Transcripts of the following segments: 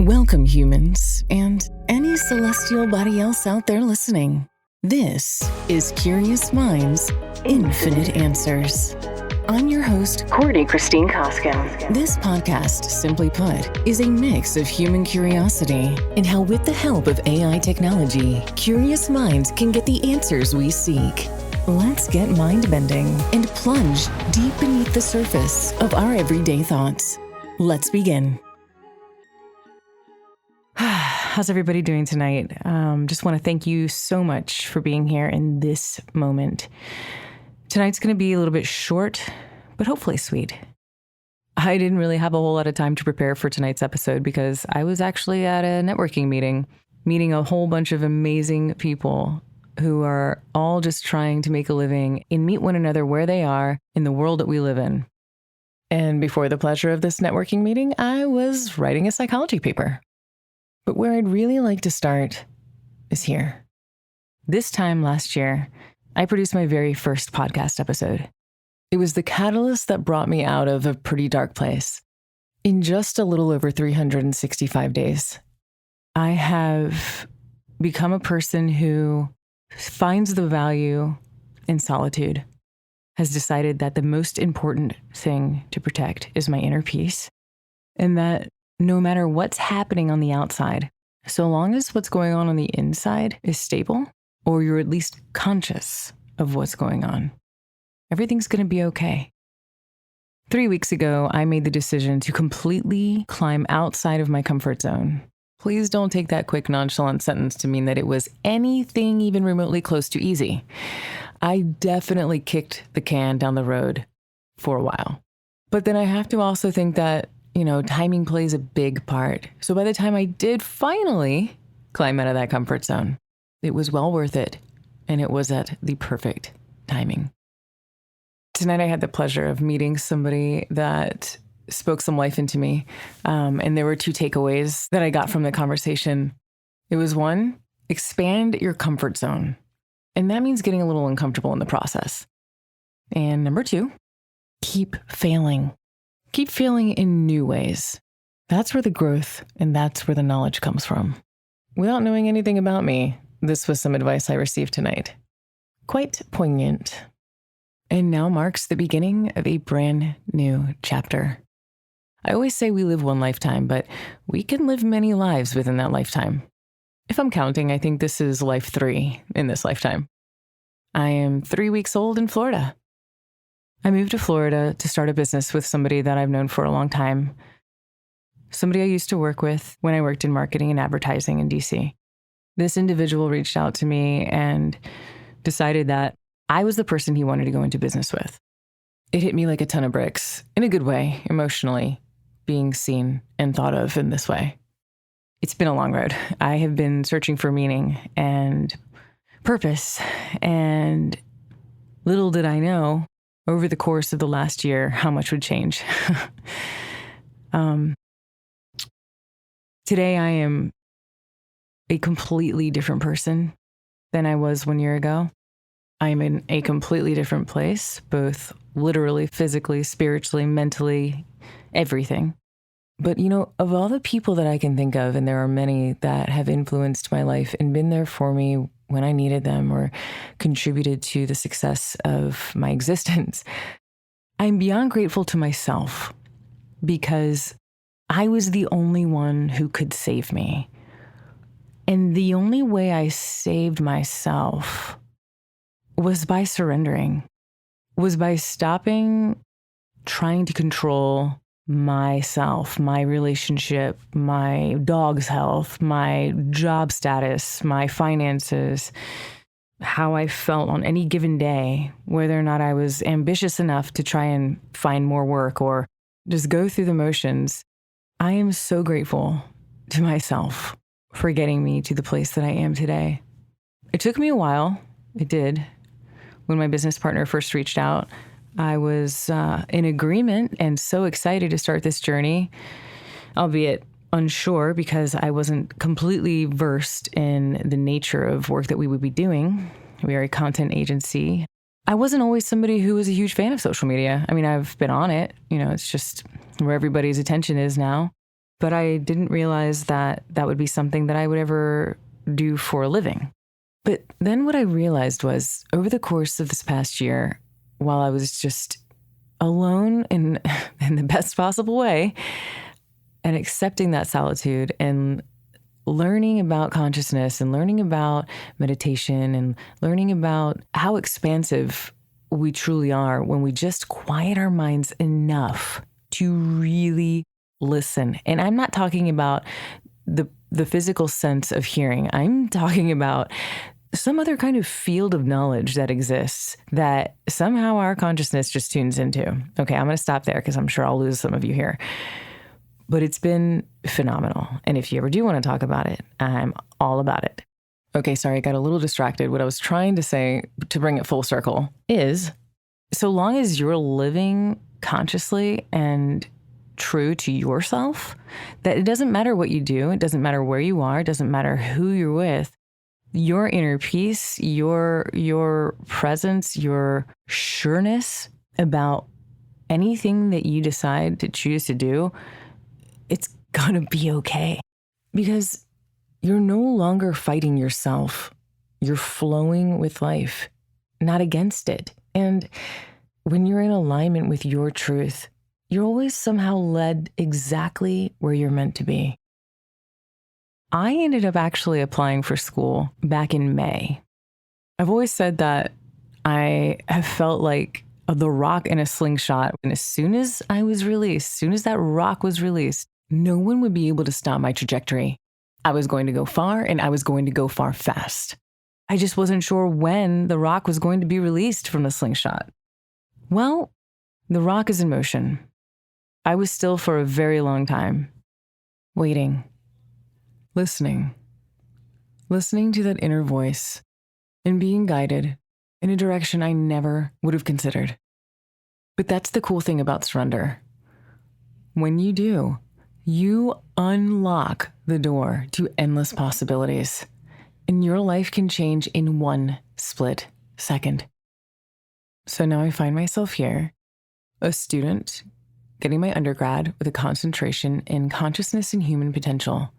Welcome, humans, and any celestial body else out there listening. This is Curious Minds, Infinite Answers. I'm your host, Courtney Christine Koskin. This podcast, simply put, is a mix of human curiosity and how, with the help of AI technology, curious minds can get the answers we seek. Let's get mind-bending and plunge deep beneath the surface of our everyday thoughts. Let's begin. How's everybody doing tonight? Just want to thank you so much for being here in this moment. Tonight's going to be a little bit short, but hopefully sweet. I didn't really have a whole lot of time to prepare for tonight's episode because I was actually at a networking meeting a whole bunch of amazing people who are all just trying to make a living and meet one another where they are in the world that we live in. And before the pleasure of this networking meeting, I was writing a psychology paper. But where I'd really like to start is here. This time last year, I produced my very first podcast episode. It was the catalyst that brought me out of a pretty dark place. In just a little over 365 days, I have become a person who finds the value in solitude, has decided that the most important thing to protect is my inner peace, and that no matter what's happening on the outside, so long as what's going on the inside is stable, or you're at least conscious of what's going on, everything's going to be okay. 3 weeks ago, I made the decision to completely climb outside of my comfort zone. Please don't take that quick, nonchalant sentence to mean that it was anything even remotely close to easy. I definitely kicked the can down the road for a while. But then I have to also think that timing plays a big part. So by the time I did finally climb out of that comfort zone, it was well worth it. And it was at the perfect timing. Tonight, I had the pleasure of meeting somebody that spoke some life into me. And there were two takeaways that I got from the conversation. It was one, expand your comfort zone. And that means getting a little uncomfortable in the process. And number two, keep failing. Keep failing in new ways. That's where the growth and that's where the knowledge comes from. Without knowing anything about me, this was some advice I received tonight. Quite poignant. And now marks the beginning of a brand new chapter. I always say we live one lifetime, but we can live many lives within that lifetime. If I'm counting, I think this is life 3 in this lifetime. I am 3 weeks old in Florida. I moved to Florida to start a business with somebody that I've known for a long time. Somebody I used to work with when I worked in marketing and advertising in DC. This individual reached out to me and decided that I was the person he wanted to go into business with. It hit me like a ton of bricks, in a good way, emotionally, being seen and thought of in this way. It's been a long road. I have been searching for meaning and purpose, and little did I know over the course of the last year how much would change. Today, I am a completely different person than I was 1 year ago. I am in a completely different place, both literally, physically, spiritually, mentally, everything. But, of all the people that I can think of, and there are many that have influenced my life and been there for me when I needed them or contributed to the success of my existence, I'm beyond grateful to myself because I was the only one who could save me. And the only way I saved myself was by surrendering, was by stopping trying to control myself, my relationship, my dog's health, my job status, my finances, how I felt on any given day, whether or not I was ambitious enough to try and find more work or just go through the motions. I am so grateful to myself for getting me to the place that I am today. It took me a while. It did. When my business partner first reached out, I was in agreement and so excited to start this journey, albeit unsure because I wasn't completely versed in the nature of work that we would be doing. We are a content agency. I wasn't always somebody who was a huge fan of social media. I mean, I've been on it. It's just where everybody's attention is now. but I didn't realize that that would be something that I would ever do for a living. But then what I realized was over the course of this past year, while I was just alone in the best possible way and accepting that solitude and learning about consciousness and learning about meditation and learning about how expansive we truly are when we just quiet our minds enough to really listen. And I'm not talking about the physical sense of hearing. I'm talking about some other kind of field of knowledge that exists that somehow our consciousness just tunes into. Okay, I'm going to stop there because I'm sure I'll lose some of you here. But it's been phenomenal. And if you ever do want to talk about it, I'm all about it. Okay, sorry, I got a little distracted. What I was trying to say to bring it full circle is, so long as you're living consciously and true to yourself, that it doesn't matter what you do, it doesn't matter where you are, it doesn't matter who you're with, your inner peace, your presence, your sureness about anything that you decide to choose to do, it's gonna be okay. Because you're no longer fighting yourself. You're flowing with life, not against it. And when you're in alignment with your truth, you're always somehow led exactly where you're meant to be. I ended up actually applying for school back in May. I've always said that I have felt like the rock in a slingshot. And as soon as I was released, as soon as that rock was released, no one would be able to stop my trajectory. I was going to go far and I was going to go far fast. I just wasn't sure when the rock was going to be released from the slingshot. Well, the rock is in motion. I was still for a very long time, waiting, listening to that inner voice and being guided in a direction I never would have considered. But that's the cool thing about surrender. When you do, you unlock the door to endless possibilities, and your life can change in one split second. So now I find myself here, a student, getting my undergrad with a concentration in consciousness and human potential,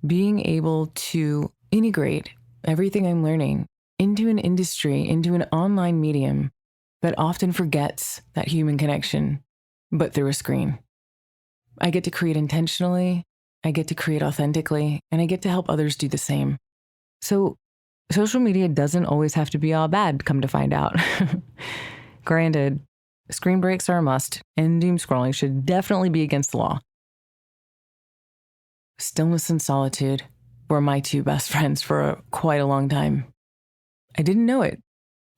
being able to integrate everything I'm learning into an industry, into an online medium that often forgets that human connection, but through a screen. I get to create intentionally, I get to create authentically, and I get to help others do the same. So social media doesn't always have to be all bad, come to find out. Granted, screen breaks are a must, and doom scrolling should definitely be against the law. Stillness and solitude were my two best friends for quite a long time. I didn't know it,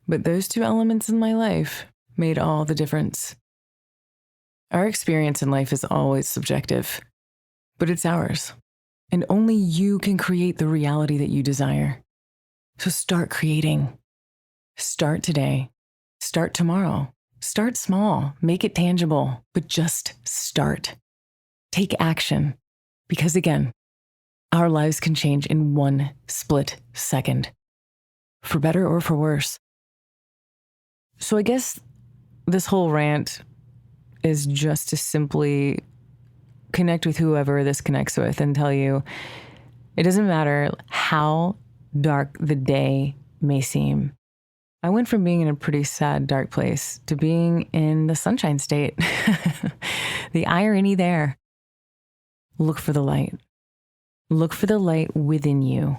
but those two elements in my life made all the difference. Our experience in life is always subjective, but it's ours, and only you can create the reality that you desire. So start creating. Start today. Start tomorrow. Start small. Make it tangible, but just start. Take action, because again, our lives can change in one split second, for better or for worse. So I guess this whole rant is just to simply connect with whoever this connects with and tell you it doesn't matter how dark the day may seem. I went from being in a pretty sad, dark place to being in the sunshine state. The irony there. Look for the light. Look for the light within you,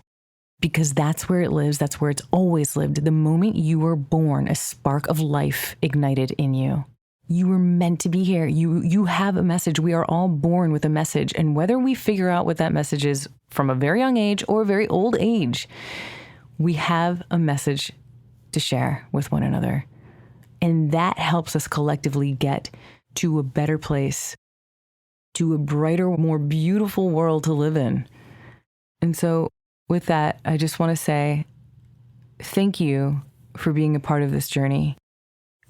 because that's where it lives. That's where it's always lived. The moment you were born, a spark of life ignited in you. You were meant to be here. You have a message. We are all born with a message. And whether we figure out what that message is from a very young age or a very old age, we have a message to share with one another. And that helps us collectively get to a better place, to a brighter, more beautiful world to live in. And so with that, I just want to say thank you for being a part of this journey.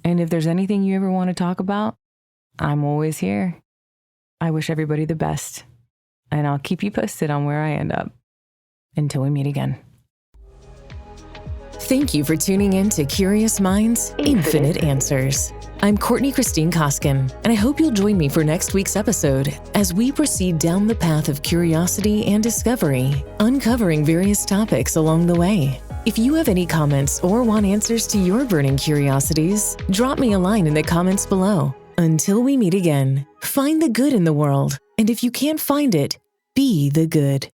And if there's anything you ever want to talk about, I'm always here. I wish everybody the best, and I'll keep you posted on where I end up. Until we meet again. Thank you for tuning in to Curious Minds, Infinite Answers. I'm Courtney Christine Koskin, and I hope you'll join me for next week's episode as we proceed down the path of curiosity and discovery, uncovering various topics along the way. If you have any comments or want answers to your burning curiosities, drop me a line in the comments below. Until we meet again, find the good in the world, and if you can't find it, be the good.